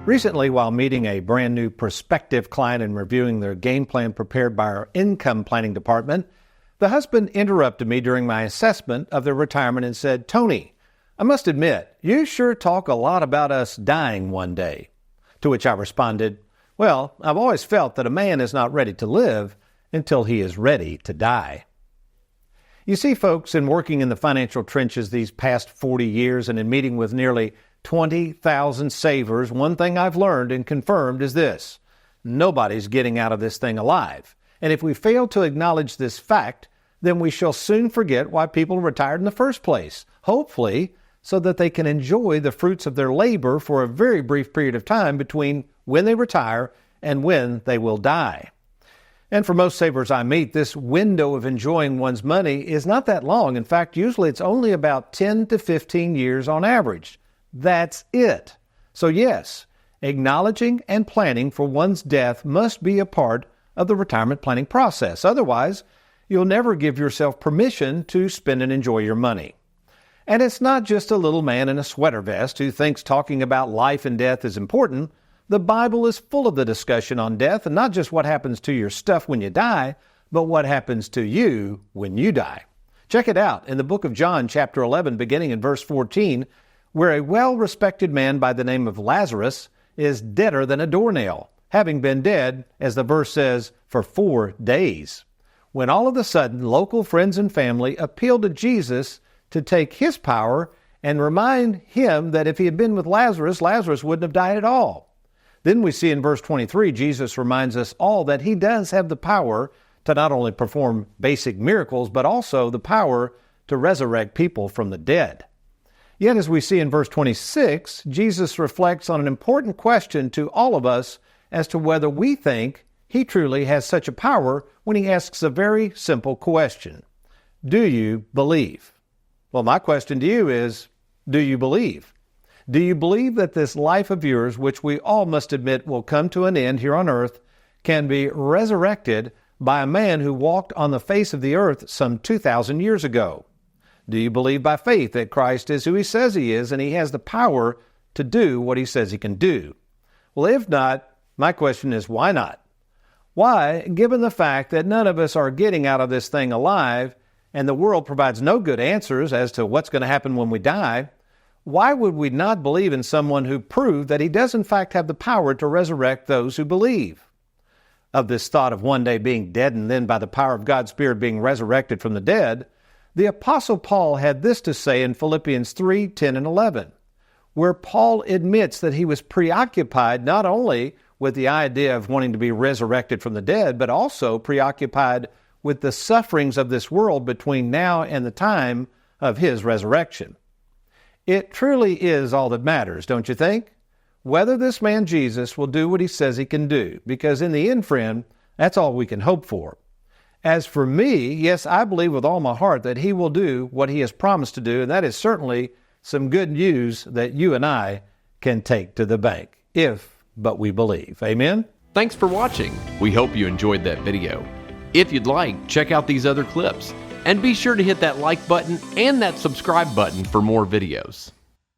Recently, while meeting a brand new prospective client and reviewing their game plan prepared by our income planning department, the husband interrupted me during my assessment of their retirement and said, "Tony, I must admit, you sure talk a lot about us dying one day." To which I responded, "Well, I've always felt that a man is not ready to live until he is ready to die." You see, folks, in working in the financial trenches these past 40 years and in meeting with nearly 20,000 savers, one thing I've learned and confirmed is this: nobody's getting out of this thing alive. And if we fail to acknowledge this fact, then we shall soon forget why people retired in the first place, hopefully so that they can enjoy the fruits of their labor for a very brief period of time between when they retire and when they will die. And for most savers I meet, this window of enjoying one's money is not that long. In fact, usually it's only about 10 to 15 years on average. That's it. So yes, acknowledging and planning for one's death must be a part of the retirement planning process. Otherwise, you'll never give yourself permission to spend and enjoy your money. And it's not just a little man in a sweater vest who thinks talking about life and death is important. The Bible is full of the discussion on death, and not just what happens to your stuff when you die, but what happens to you when you die. Check it out in the book of John, chapter 11, beginning in verse 14, where a well-respected man by the name of Lazarus is deader than a doornail, having been dead, as the verse says, for 4 days. When all of a sudden, local friends and family appealed to Jesus to take his power and remind him that if he had been with Lazarus, Lazarus wouldn't have died at all. Then we see in verse 23, Jesus reminds us all that he does have the power to not only perform basic miracles, but also the power to resurrect people from the dead. Yet, as we see in verse 26, Jesus reflects on an important question to all of us as to whether we think he truly has such a power when he asks a very simple question. Do you believe? Well, my question to you is, do you believe? Do you believe that this life of yours, which we all must admit will come to an end here on earth, can be resurrected by a man who walked on the face of the earth some 2,000 years ago? Do you believe by faith that Christ is who he says he is and he has the power to do what he says he can do? Well, if not, my question is, why not? Why, given the fact that none of us are getting out of this thing alive and the world provides no good answers as to what's going to happen when we die, why would we not believe in someone who proved that he does in fact have the power to resurrect those who believe? Of this thought of one day being dead and then by the power of God's Spirit being resurrected from the dead, the Apostle Paul had this to say in Philippians 3, 10, and 11, where Paul admits that he was preoccupied not only with the idea of wanting to be resurrected from the dead, but also preoccupied with the sufferings of this world between now and the time of his resurrection. It truly is all that matters, don't you think? Whether this man Jesus will do what he says he can do, because in the end, friend, that's all we can hope for. As for me, yes, I believe with all my heart that he will do what he has promised to do, and that is certainly some good news that you and I can take to the bank, if but we believe. Amen? Thanks for watching. We hope you enjoyed that video. If you'd like, check out these other clips, and be sure to hit that like button and that subscribe button for more videos.